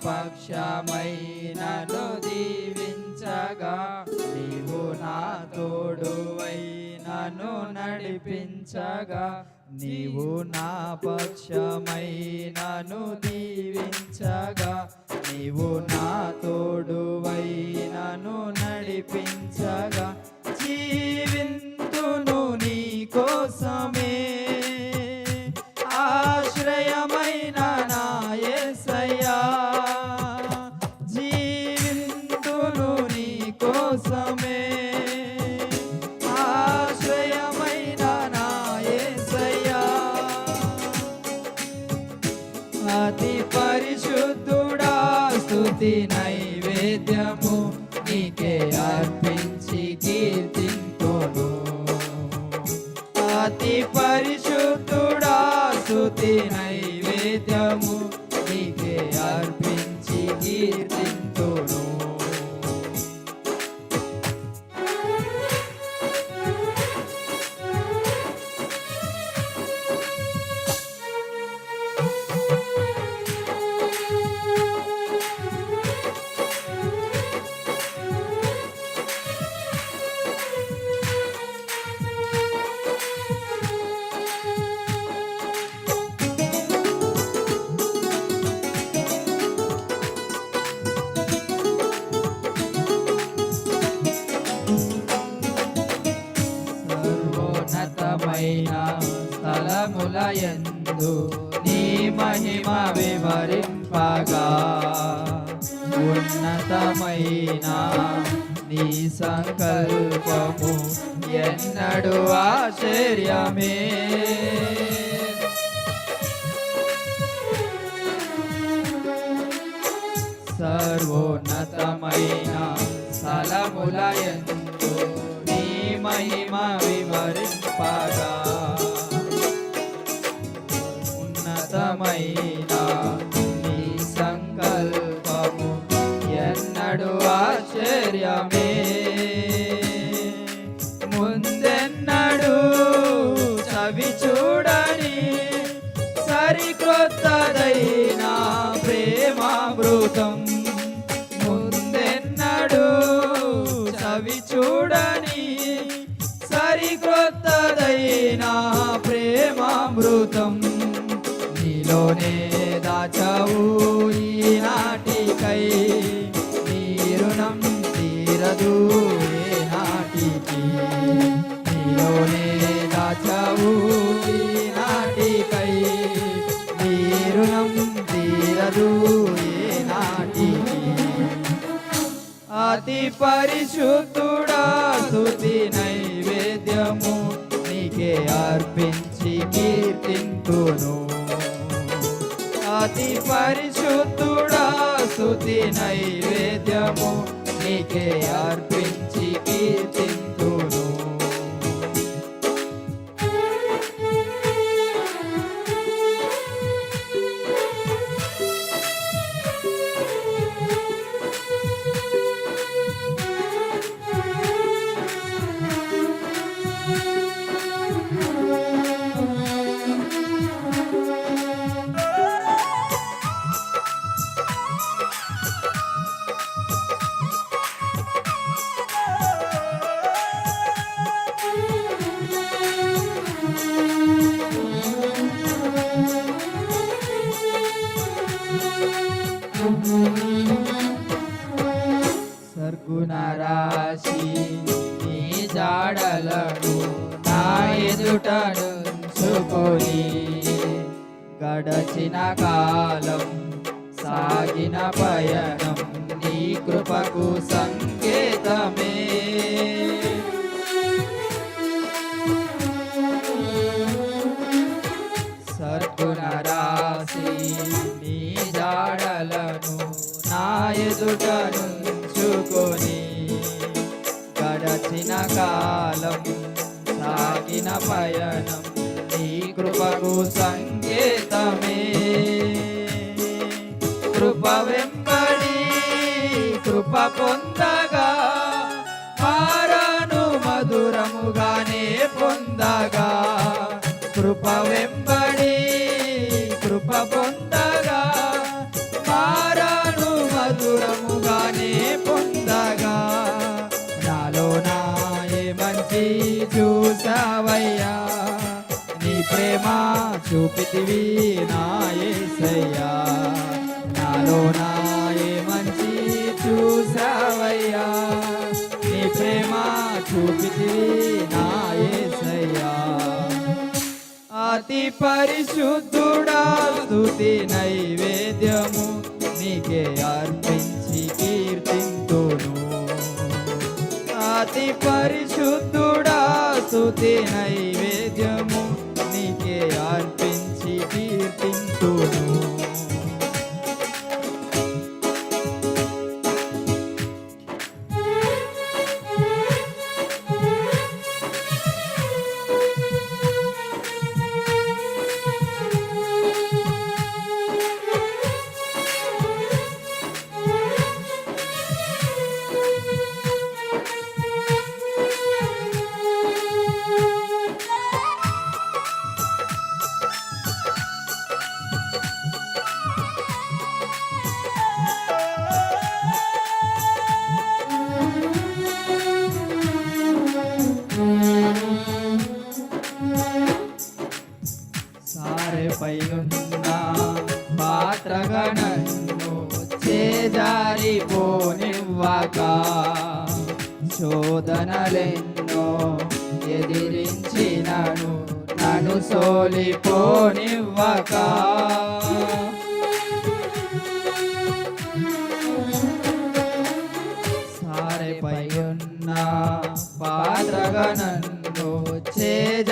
పక్షమై నన్ను దీవించగా, నీవు నా తోడువై నన్ను నడిపించగా, నీవు నా పక్షమై నన్ను దీవించగా, నీవు నా తోడువై నన్ను నడిపించగా, జీవింతును నీ కోసమే ఆశ్రయమైన నా యేసయ్యా, జీవింతును నీ కోసమే ఆశ్రయమైన నా యేసయ్యా. అతి పరిశుద్ధుడా స్తుతి నైవేద్యము నీకే అర్పించి కీర్తింతును. అతి పరిశుద్ధుడా స్తుతి నైవేద్యము నీకే అర్పించి కీర్తింతును. స్థలములయందు నీ మహిమ వివరింపగా, ఉన్నతమైన నీ సంకల్పము ఎన్నడు ఆశ్చర్యమే. సర్వోన్నతమైన స్థలములయందు నీ మహిమ వివరింపగా, ఉన్నతమైన నీ సంకల్పము ఎన్నడు ఆశ్చర్యమే. ముందెన్నడు చవి చూడని సరికొత్తదైన ప్రేమామృతం, ముందెన్నడు చవి చూడని సరికొత్తదైన ప్రేమామృతం, నీలోనే దాచావు ఈనాటికై, నీ రుణం తీరదు ఏనాటికి. నీలోనే దాచావు ఈనాటికై, నీ రుణం తీరదు ఏనాటికి. అతి పరిశుద్ధుడా స్తుతి నైవేద్యము నీకే అర్పించి కీర్తింతును. అతి పరిశుద్ధుడా స్తుతి నైవేద్యము నీకే అర్పించి కీర్తింతును. సర్గుణరాశి నీ జాడలను నా ఎదుట నుంచుకొని, గడచిన కాలం సాగిన పయనం నీ కృపకు సంకేతమే. సర్గుణరాశి నీ జాడలను నా ఎదుట నుంచుకొని, గడచిన కాలం సాగిన పయనం నీ కృపకు సంకేతమే. కృప వెంబడి కృప పొందగా, మారను మధురముగానే పొందగా, కృప వెంబడి కృప పొందగా, మారను దూరముగానే పొందగా నాలో నాయే మంచి చూసావయ్యా నీ ప్రేమ చూపితివి నా యేసయ్యా నాలో నాయే మంచి చూసావయ్యా నీ ప్రేమ చూపితివి నా యేసయ్యా అతి పరిశుద్ధుడా స్తుతి నైవేద్యము నీకే అర్పించి కీర్తింతును అతి పరిశుద్ధుడా స్తుతి నైవేద్యము నీకే అర్పించి కీర్తింతును సారెపై ఉన్న పాత్రగా నన్ను చేజారిపోనివ్వక శోధనలెన్నో ఎదిరించినను నన్ను సోలిపోనివ్వక సారెపై ఉన్న పాత్రగా నన్ను చేజారిపోనివ్వక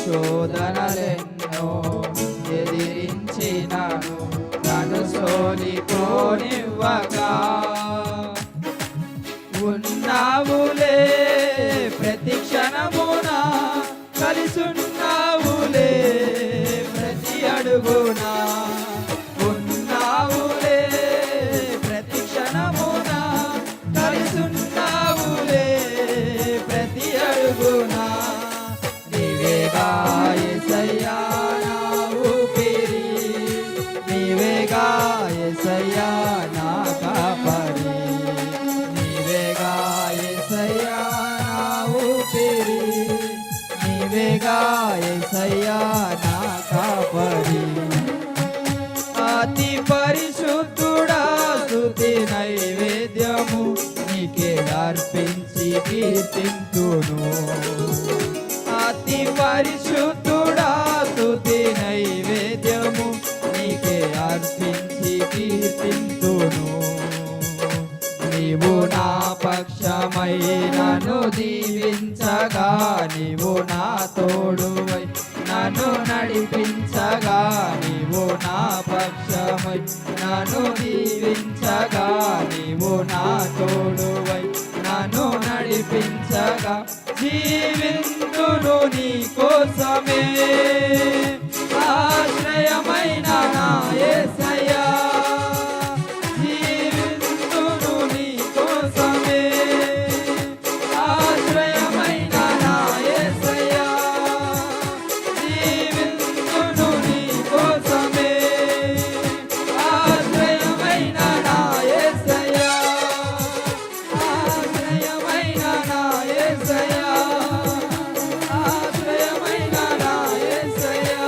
శోధనలెన్నో ఎదిరించినను నన్ను సోలిపోనివ్వక ఉన్నావులే ప్రతి క్షణమున కలిసున్నావులే ప్రతి అడుగునా ఉన్నావులే ప్రతి క్షణమున కలిసున్నావులే ప్రతి అడుగునా నీవేగా యేసయ్యా నా ఊపిరి నీవేగా యేసయ్యా నా కాపరి నీవేగా యేసయ్యా నా ఊపిరి నీవేగా యేసయ్యా నా కాపరి అతి పరిశుద్ధుడా స్తుతి నైవేద్యము నీకే అర్పించి కీర్తింతును అతి పరిశుద్ధుడా స్తుతి నైవేద్యము నీకే అర్పించి కీర్తింతును నీవు నా పక్షమై నన్ను దీవించగా నీవు నా తోడువై నన్ను నడిపించగా నీవు నా పక్షమై నన్ను దీవించగా నీవు నా తోడువై నన్ను నడిపించగా జీవింతును నీ కోసమే ఆశ్రయమైన నా యేసయ్యా జీవింతును నీ కోసమే ఆశ్రయమైన నా యేసయ్యా జీవింతును నీ కోసమే ఆశ్రయమైన నా యేసయ్యా ఆశ్రయమైన నా యేసయ్యా ఆశ్రయమైన నా యేసయ్యా.